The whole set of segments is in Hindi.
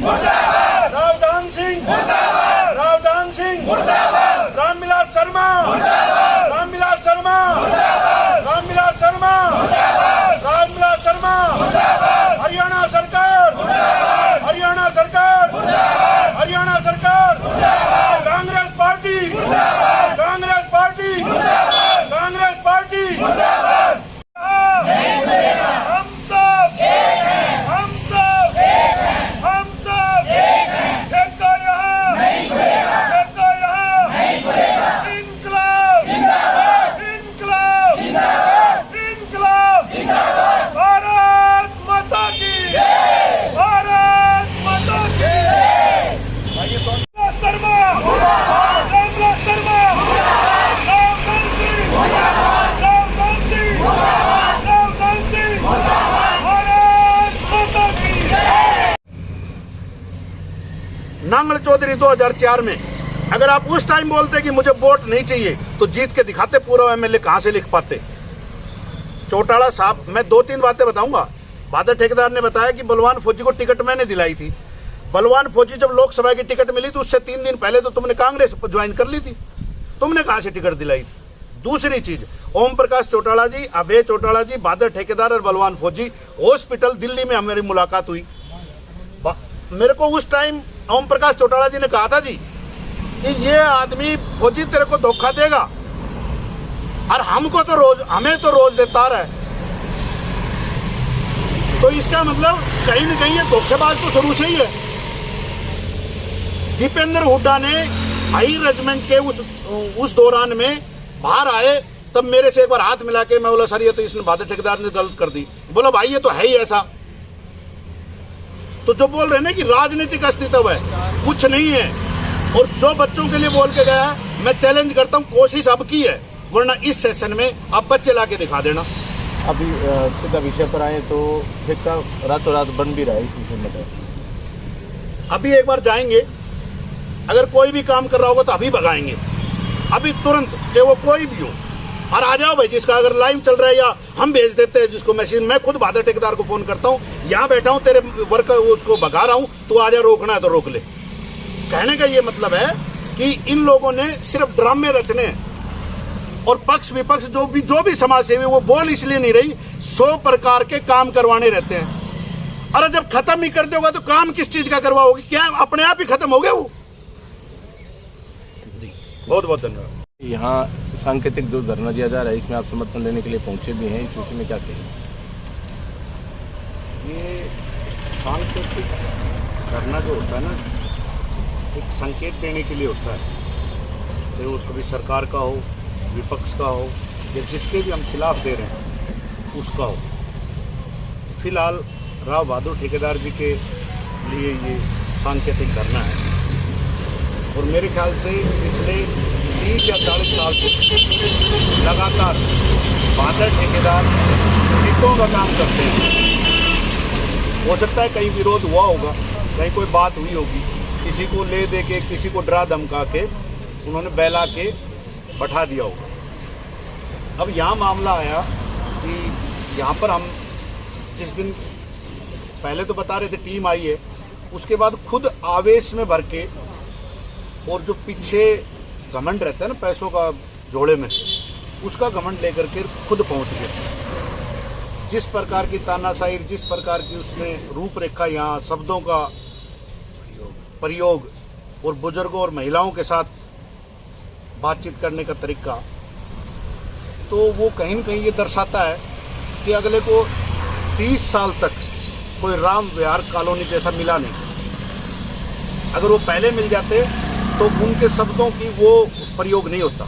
मुर्दाबाद, रावदान सिंह मुर्दाबाद, रावदान सिंह मुर्दाबाद, रामविलास शर्मा मुर्दाबाद, रामविलास शर्मा मुर्दाबाद, रामविलास शर्मा मुर्दाबाद, रामविलास शर्मा मुर्दाबाद, हरियाणा सरकार मुर्दाबाद, हरियाणा सरकार मुर्दाबाद, हरियाणा सरकार मुर्दाबाद, कांग्रेस पार्टी मुर्दाबाद, कांग्रेस पार्टी मुर्दाबाद, कांग्रेस पार्टी मुर्दाबाद। नहीं मिलेगा। हम सब एक हैं, हम सब एक हैं, हम सब एक हैं। ठेका यहाँ नहीं मिलेगा, ठेका यहाँ नहीं मिलेगा। इनकलाब जिंदाबाद, इनकलाब जिंदाबाद, इनकलाब जिंदाबाद। भारत माता की जय, भारत माता की जय। शर्मा मुर्दाबाद, रामविलास शर्मा मुर्दाबाद, रावदान सिंह मुर्दाबाद, रावदान सिंह मुर्दाबाद, रावदान सिंह मुर्दाबाद, भारत माता की जय। नांगल चौधरी 2004 में अगर आप उस टाइम बोलते कि मुझे वोट नहीं चाहिए तो जीत के दिखाते, पूरा एमएलए कहां से लिख पाते। चौटाला साहब, मैं 2-3 बातें बताऊंगा। बादल ठेकेदार ने बताया कि बलवान फौजी को टिकट मैंने दिलाई थी। बलवान फौजी जब लोकसभा की टिकट मिली तो उससे 3 दिन पहले तो तुमने कांग्रेस ज्वाइन कर ली थी, तुमने कहां से टिकट दिलाई थी। दूसरी चीज, ओम प्रकाश चौटाला जी, अभय चौटाला जी, बादल ठेकेदार और बलवान फौजी हॉस्पिटल दिल्ली में हमारी मुलाकात हुई। मेरे को उस टाइम ओम प्रकाश चौटाला जी ने कहा था जी कि ये आदमी फौजी तेरे को धोखा देगा और हमें तो रोज देता रहा है। तो इसका मतलब कहीं न कहीं ये धोखेबाज तो शुरू से ही है। दीपेंद्र हुड्डा ने हाई रेजिमेंट के उस दौरान में बाहर आए, तब मेरे से एक बार हाथ मिला के मैं बोला सर ये तो इसने बादल ठेकेदार ने गलत कर दी। बोला भाई ये तो है ही ऐसा। तो जो बोल रहे हैं ना कि राजनीतिक अस्तित्व है, कुछ नहीं है। और जो बच्चों के लिए बोल के गया, मैं चैलेंज करता हूं, कोशिश अब की है, वरना इस सेशन में आप बच्चे ला के दिखा देना। अभी सीधा विषय पर आए तो ठेका रातों रात बन भी रहा है, इस विषय में अभी एक बार जाएंगे, अगर कोई भी काम कर रहा होगा तो अभी भगाएंगे, अभी तुरंत, चाहे वो कोई भी हो। और आ जाओ भाई, जिसका अगर लाइव चल रहा है या हम भेज देते हैं जिसको मैसेज, मैं खुद बादल ठेकेदार को फोन करता हूँ, यहाँ बैठा हूँ तेरे वर्कर उसको भगा रहा हूँ, तू आ जा, रोकना है तो रोक ले। कहने का ये मतलब है कि इन लोगों ने सिर्फ ड्रामे रचने और पक्ष विपक्ष जो भी समाज सेवी वो बोल इसलिए नहीं रही, 100 प्रकार के काम करवाने रहते हैं। अरे जब खत्म ही कर दोगे तो काम किस चीज का करवाओगे? क्या अपने आप ही खत्म हो गया वो? बहुत बहुत धन्यवाद। यहाँ सांकेतिक जो धरना दिया जा रहा है, इसमें आप समर्थन देने के लिए पहुंचे भी हैं, इस विषय में क्या कहेंगे? ये सांकेतिक धरना जो होता है ना, एक संकेत देने के लिए होता है, चाहे वो कभी सरकार का हो, विपक्ष का हो, या जिसके भी हम खिलाफ दे रहे हैं उसका हो। फिलहाल राव बहादुर ठेकेदार जी के लिए ये सांकेतिक धरना है और मेरे ख्याल से पिछले 30 या 40 साल से लगातार बादल ठेकेदार हितों का काम करते हैं। हो सकता है कहीं विरोध हुआ होगा, कहीं कोई बात हुई होगी, किसी को ले दे के, किसी को डरा धमका के उन्होंने बहला के बैठा दिया होगा। अब यहाँ मामला आया कि यहाँ पर हम जिस दिन पहले तो बता रहे थे टीम आई है, उसके बाद खुद आवेश में भर के और जो पीछे घमंड रहता है ना पैसों का जोड़े में, उसका घमंड लेकर के खुद पहुंच गए। जिस प्रकार की तानाशाही, जिस प्रकार की उसने रूपरेखा, यहाँ शब्दों का प्रयोग और बुजुर्गों और महिलाओं के साथ बातचीत करने का तरीका, तो वो कहीं न कहीं ये दर्शाता है कि अगले को 30 साल तक कोई राम विहार कॉलोनी जैसा मिला नहीं। अगर वो पहले मिल जाते तो उनके शब्दों की वो प्रयोग नहीं होता।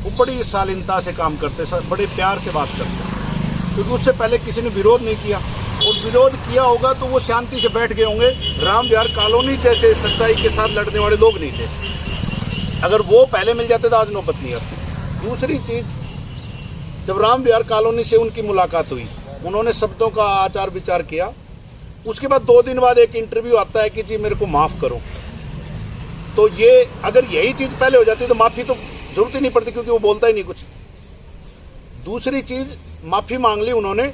वो बड़ी शालीनता से काम करते, बड़े प्यार से बात करते, क्योंकि उससे पहले किसी ने विरोध नहीं किया, और विरोध किया होगा तो वो शांति से बैठ गए होंगे। राम विहार कॉलोनी जैसे सच्चाई के साथ लड़ने वाले लोग नहीं थे। अगर वो पहले मिल जाते तो आज नौबत नहीं आती। दूसरी चीज, जब राम विहार कॉलोनी से उनकी मुलाकात हुई, उन्होंने शब्दों का आचार विचार किया। उसके बाद 2 दिन बाद एक इंटरव्यू आता है कि जी मेरे को माफ करो। तो ये अगर यही चीज पहले हो जाती तो माफी तो जरूरत ही नहीं पड़ती, क्योंकि वो बोलता ही नहीं कुछ। दूसरी चीज, माफी मांग ली उन्होंने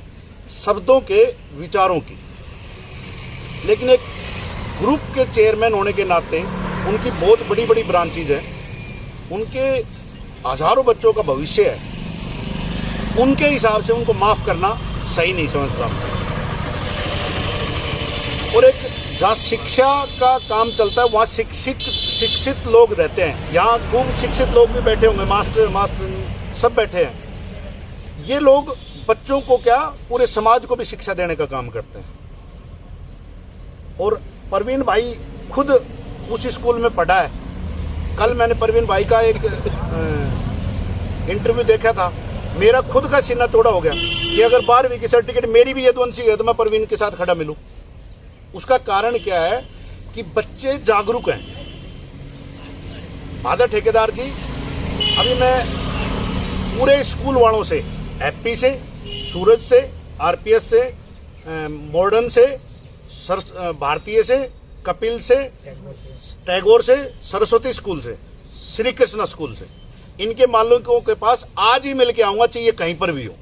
शब्दों के, विचारों की, लेकिन एक ग्रुप के चेयरमैन होने के नाते उनकी बहुत बड़ी बड़ी ब्रांचेज हैं, उनके हजारों बच्चों का भविष्य है, उनके हिसाब से उनको माफ करना सही नहीं समझता। और एक जहाँ शिक्षा का काम चलता है वहाँ शिक्षित लोग रहते हैं, यहाँ खूब शिक्षित लोग भी बैठे होंगे, मास्टर सब बैठे हैं। ये लोग बच्चों को क्या पूरे समाज को भी शिक्षा देने का काम करते हैं। और परवीन भाई खुद उस स्कूल में पढ़ा है। कल मैंने परवीन भाई का एक इंटरव्यू देखा था, मेरा खुद का सीना चौड़ा हो गया कि अगर 12वीं की सर्टिफिकेट मेरी भी यदुवंशी है तो मैं परवीन के साथ खड़ा मिलूं। उसका कारण क्या है कि बच्चे जागरूक हैं। भादर ठेकेदार जी, अभी मैं पूरे स्कूल वालों से, एपी से, सूरज से, आरपीएस से, मॉडर्न से, भारतीय से, कपिल से, टैगोर से, सरस्वती स्कूल से, श्री कृष्णा स्कूल से, इनके मालिकों के पास आज ही मिल के आऊंगा, चाहिए कहीं पर भी हो।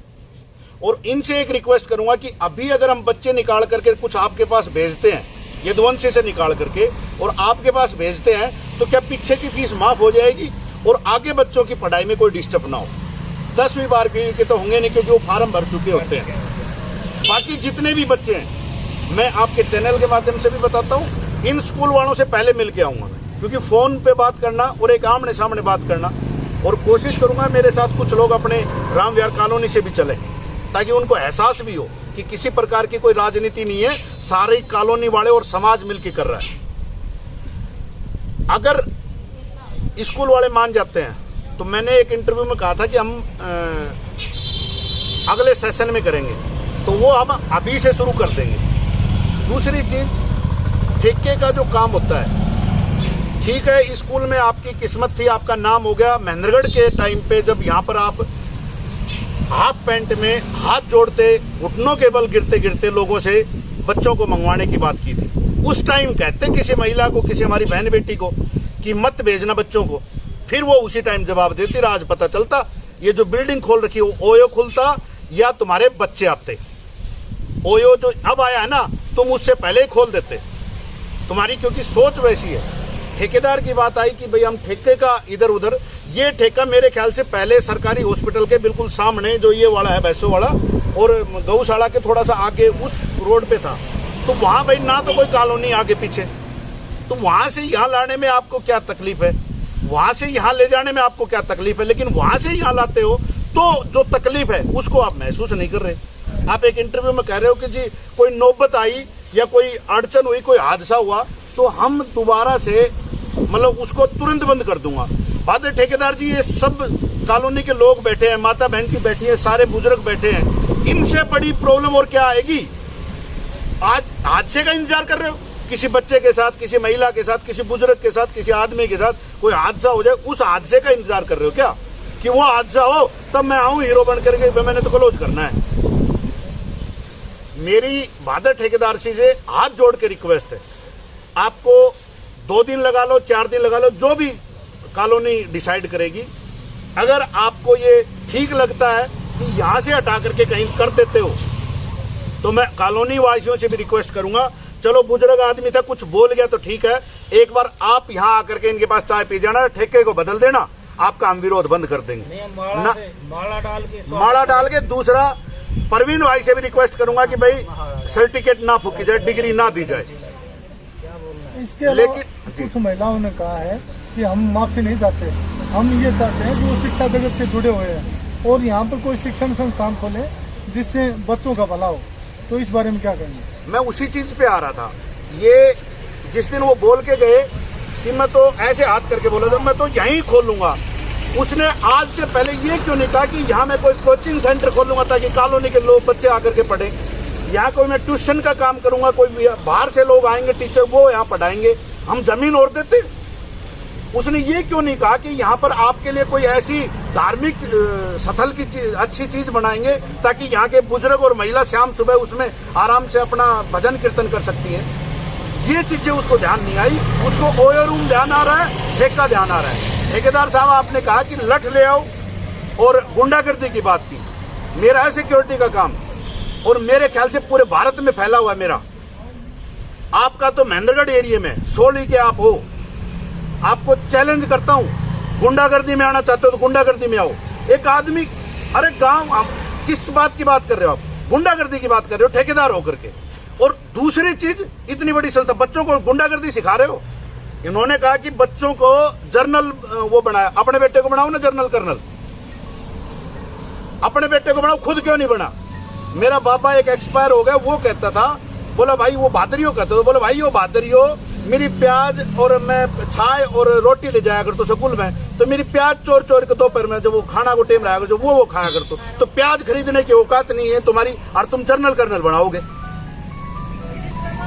और इनसे एक रिक्वेस्ट करूंगा कि अभी अगर हम बच्चे निकाल करके कुछ आपके पास भेजते हैं, यदुवंशी से निकाल करके और आपके पास भेजते हैं, तो क्या पीछे की फीस माफ हो जाएगी और आगे बच्चों की पढ़ाई में कोई डिस्टर्ब ना हो। 10वीं बार के तो होंगे नहीं क्योंकि वो फार्म भर चुके होते हैं। बाकी जितने भी बच्चे हैं मैं आपके चैनल के माध्यम से भी बताता हूँ, इन स्कूल वालों से पहले मिल के आऊंगा, क्योंकि फोन पे बात करना और एक आमने सामने बात करना, और कोशिश करूंगा मेरे साथ कुछ लोग अपने राम विहार कॉलोनी से भी चले, ताकि उनको एहसास भी हो कि किसी प्रकार की कोई राजनीति नहीं है, सारे कॉलोनी वाले और समाज मिलकर कर रहा है। अगर स्कूल वाले मान जाते हैं तो मैंने एक इंटरव्यू में कहा था कि हम अगले सेशन में करेंगे, तो वो हम अभी से शुरू कर देंगे। दूसरी चीज, ठेके का जो काम होता है, ठीक है, स्कूल में आपकी किस्मत थी, आपका नाम हो गया। महेंद्रगढ़ के टाइम पे जब यहाँ पर आप हाफ पैंट में हाथ जोड़ते, घुटनों के बल गिरते गिरते लोगों से बच्चों को मंगवाने की बात की थी, उस टाइम कहते किसी महिला को, किसी हमारी बहन बेटी को कि मत भेजना बच्चों को, फिर वो उसी टाइम जवाब देती। आज पता चलता ये जो बिल्डिंग खोल रखी है ओयो खुलता या तुम्हारे बच्चे आते। ओयो जो अब आया है ना, तुम उससे पहले ही खोल देते तुम्हारी, क्योंकि सोच वैसी है। ठेकेदार की बात आई कि भाई हम ठेके का इधर उधर, ये ठेका मेरे ख्याल से पहले सरकारी हॉस्पिटल के बिल्कुल सामने जो ये वाला है भैंसों वाला, और गौशाला के थोड़ा सा आगे उस रोड पे था। तो वहां भाई ना तो कोई कॉलोनी आगे पीछे, तो वहां से यहाँ लाने में आपको क्या तकलीफ है, वहां से यहाँ ले जाने में आपको क्या तकलीफ है, लेकिन वहां से यहाँ लाते हो तो जो तकलीफ है उसको आप महसूस नहीं कर रहे। आप एक इंटरव्यू में कह रहे हो कि जी कोई नौबत आई या कोई अड़चन हुई, कोई हादसा हुआ तो हम दोबारा से मतलब उसको तुरंत बंद कर दूंगा। भादर ठेकेदार जी, ये सब कॉलोनी के लोग बैठे हैं, माता बहन की बैठी है, सारे बुजुर्ग बैठे हैं, इनसे बड़ी प्रॉब्लम और क्या आएगी। आज हादसे का इंतजार कर रहे हो, किसी बच्चे के साथ, किसी महिला के साथ, किसी बुजुर्ग के साथ, किसी आदमी के साथ कोई हादसा हो जाए, उस हादसे का इंतजार कर रहे हो क्या कि वो हादसा हो तब मैं आऊं हीरो बन करके, मैंने तो क्लोज करना है। मेरी भादर ठेकेदार से हाथ जोड़ के रिक्वेस्ट है, आपको 2 दिन लगा लो, 4 दिन लगा लो, जो भी कॉलोनी डिसाइड करेगी। अगर आपको ये ठीक लगता है कि यहां से हटा करके कहीं कर देते हो, तो मैं कॉलोनी वासियों से भी रिक्वेस्ट करूंगा, चलो बुजुर्ग आदमी था, कुछ बोल गया तो ठीक है, एक बार आप यहां आकर के इनके पास चाय पी जाना, ठेके को बदल देना, आपका हम विरोध बंद कर देंगे। माला डाल के दूसरा, परवीन भाई से भी रिक्वेस्ट करूंगा कि भाई सर्टिफिकेट ना फूकी जाए, डिग्री ना दी जाए। इसके अलावा कुछ महिलाओं ने कहा है कि हम माफी नहीं चाहते, हम ये चाहते हैं कि वो शिक्षा जगत से जुड़े हुए हैं और यहाँ पर कोई शिक्षण संस्थान खोले जिससे बच्चों का भला हो, तो इस बारे में क्या कहेंगे? मैं उसी चीज पे आ रहा था। ये जिस दिन वो बोल के गए कि मैं तो ऐसे हाथ करके बोला था मैं तो यहीं खोलूंगा, उसने आज से पहले ये क्यों नहीं कहा कि यहाँ मैं कोई कोचिंग सेंटर खोलूंगा ताकि कॉलोनी के लोग बच्चे आकर के पढ़े, यहाँ कोई मैं ट्यूशन का काम करूंगा, कोई बाहर से लोग आएंगे टीचर वो यहाँ पढ़ाएंगे, हम जमीन और देते। उसने ये क्यों नहीं कहा कि यहाँ पर आपके लिए कोई ऐसी धार्मिक स्थल की अच्छी चीज बनाएंगे ताकि यहाँ के बुजुर्ग और महिला शाम सुबह उसमें आराम से अपना भजन कीर्तन कर सकती है। ये चीजें उसको ध्यान नहीं आई, उसको ओयो रूम ध्यान आ रहा है, ठेका ध्यान आ रहा है। ठेकेदार साहब आपने कहा कि लठ ले आओ और गुंडागर्दी की बात की, मेरा है सिक्योरिटी का काम और मेरे ख्याल से पूरे भारत में फैला हुआ है मेरा। आपका तो महेंद्रगढ़ एरिया में सोली के आप हो, आपको चैलेंज करता हूं, गुंडागर्दी में आना चाहते हो तो गुंडागर्दी में आओ। एक आदमी, अरे गांव, आप किस बात की बात कर रहे हो? आप गुंडागर्दी की बात कर रहे हो ठेकेदार होकर के। और दूसरी चीज, इतनी बड़ी संस्था, बच्चों को गुंडागर्दी सिखा रहे हो। इन्होंने कहा कि बच्चों को जर्नल वो बनाया, अपने बेटे को बनाओ ना जर्नल कर्नल, अपने बेटे को बनाओ, खुद क्यों नहीं बना? मेरा बाबा एक एक्सपायर हो गया, वो कहता था, बोला भाई वो बहादुरियों कहते हो, बोला भाई वो बहादुरियों, मेरी प्याज और मैं छाय और रोटी ले जाया करता स्कूल में, तो मेरी प्याज चोर चोर के दोपहर में जब वो खाना को टेम रहा, जो वो खाया करते, तो प्याज खरीदने की औकात नहीं है तुम्हारी और तुम जर्नल कर्नल बनाओगे।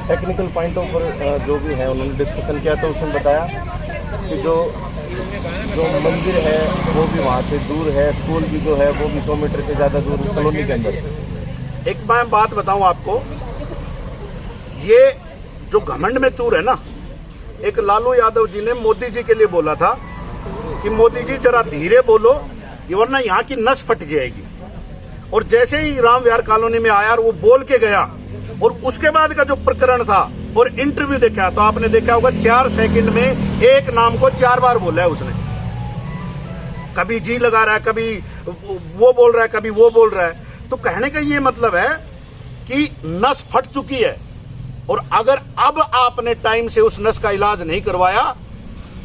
टेक्निकल पॉइंट ऑफ जो भी है उन्होंने डिस्कशन किया, तो उसमें बताया कि जो मंदिर है वो भी वहाँ से दूर है, स्कूल भी जो है वो भी 100 मीटर से ज़्यादा दूर कॉलोनी के अंदर। एक मैं बात बताऊं आपको, ये जो घमंड में चूर है ना, एक लालू यादव जी ने मोदी जी के लिए बोला था कि मोदी जी जरा धीरे बोलो, वरना यहाँ की नस फट जाएगी। और जैसे ही राम विहार कॉलोनी में आया और वो बोल के गया, और उसके बाद का जो प्रकरण था और इंटरव्यू देखा, तो आपने देखा होगा 4 सेकंड में एक नाम को 4 बार बोला है उसने। कभी जी लगा रहा है, कभी वो बोल रहा है, कभी वो बोल रहा है। तो कहने का ये मतलब है कि नस फट चुकी है, और अगर अब आपने टाइम से उस नस का इलाज नहीं करवाया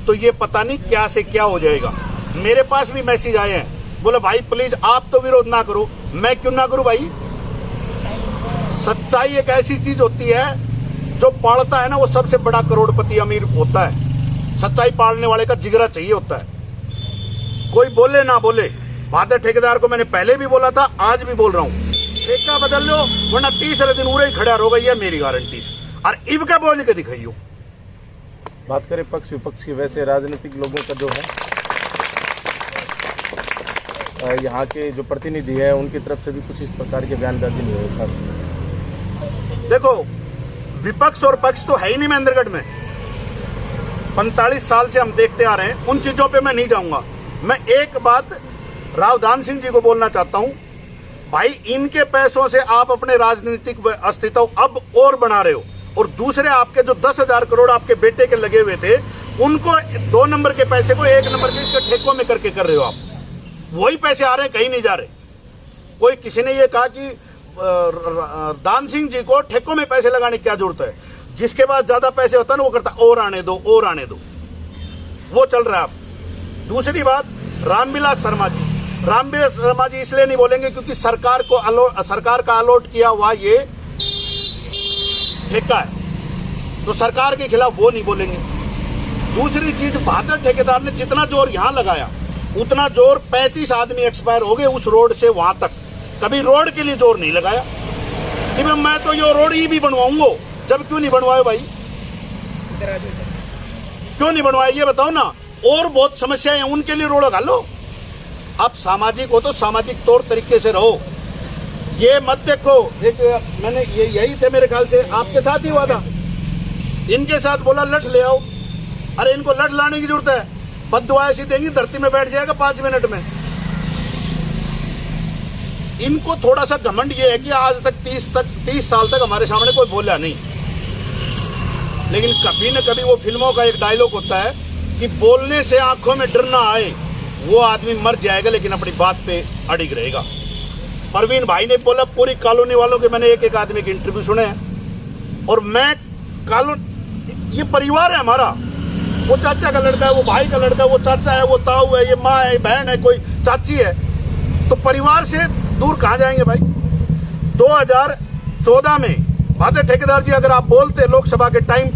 तो ये पता नहीं क्या से क्या हो जाएगा। मेरे पास भी मैसेज आए हैं, बोले भाई प्लीज आप तो विरोध ना करो। मैं क्यों ना करूं भाई? सच्चाई एक ऐसी चीज होती है, जो पालता है ना वो सबसे बड़ा करोड़पति अमीर होता है। सच्चाई पालने वाले का जिगरा चाहिए होता है। कोई बोले ना बोले, भादर ठेकेदार को मैंने पहले भी बोला था, आज भी बोल रहा हूं, ठेका बदल लो वरना तीसरे दिन उड़े ही खड़ा हो गई है, मेरी गारंटी। और इब क्या बोल के दिखाइयो। बात करें पक्ष विपक्ष की, वैसे राजनीतिक लोगों का जो है यहाँ के जो प्रतिनिधि है उनकी तरफ से भी कुछ इस प्रकार के बयानबाजी नहीं हुई खास। देखो, विपक्ष और पक्ष तो है ही नहीं महेंद्रगढ़ में। 45 साल से हम देखते आ रहे हैं, उन चीजों पे मैं नहीं जाऊंगा। मैं एक बात रावधान सिंह जी को बोलना चाहता हूं, भाई इनके पैसों से आप अपने राजनीतिक अस्तित्व अब और बना रहे हो, और दूसरे आपके जो 10,000 करोड़ आपके बेटे के लगे हुए थे, उनको 2 नंबर के पैसे को 1 नंबर के इसके ठेकों में करके कर रहे हो आप। वही पैसे आ रहे हैं, कहीं नहीं जा रहे। कोई किसी ने ये कहा कि दान सिंह जी को ठेकों में पैसे लगाने की क्या जरूरत है? जिसके पास ज्यादा पैसे होता है ना वो करता और आने दो और आने दो, वो चल रहा है। आप दूसरी बात, रामविलास शर्मा जी, रामविलास शर्मा जी इसलिए नहीं बोलेंगे क्योंकि सरकार का अलॉट किया हुआ ये ठेका है, तो सरकार के खिलाफ वो नहीं बोलेंगे। दूसरी चीज, भादर ठेकेदार ने जितना जोर यहां लगाया उतना जोर 35 आदमी एक्सपायर हो गए उस रोड से वहां तक, कभी रोड के लिए जोर नहीं लगाया कि मैं तो ये रोड ही भी बनवाऊंगा। जब क्यों नहीं बनवाए भाई? क्यों नहीं बनवाए ये बताओ ना। और बहुत समस्याएं हैं, उनके लिए रोड लगा लो। आप सामाजिक हो तो सामाजिक तौर तरीके से रहो। ये मत देखो, एक मैंने यही थे मेरे ख्याल से आपके साथ ही हुआ था, इनके साथ बोला लठ ले आओ। अरे इनको लठ लाने की जरूरत है? बद्दुआ ऐसी देंगी धरती में बैठ जाएगा 5 मिनट में। इनको थोड़ा सा घमंड ये है कि आज तक 30 साल तक हमारे सामने कोई बोला नहीं, लेकिन कभी न कभी वो फिल्मों का एक डायलॉग होता है कि बोलने से आंखों में डर ना आए, वो आदमी मर जाएगा लेकिन अपनी बात पे अड़िग रहेगा। परवीन भाई ने बोला, पूरी कॉलोनी वालों के मैंने एक आदमी के इंटरव्यू सुने हैं, और मैं ये परिवार है हमारा, वो चाचा का लड़का है, वो भाई का लड़का है, वो चाचा है, वो ताऊ है, ये माँ है, बहन है, कोई चाची है, तो परिवार से दूर कहां जाएंगे भाई? 2014 में भादर ठेकेदार जी अगर आप बोलते लोकसभा के टाइम पे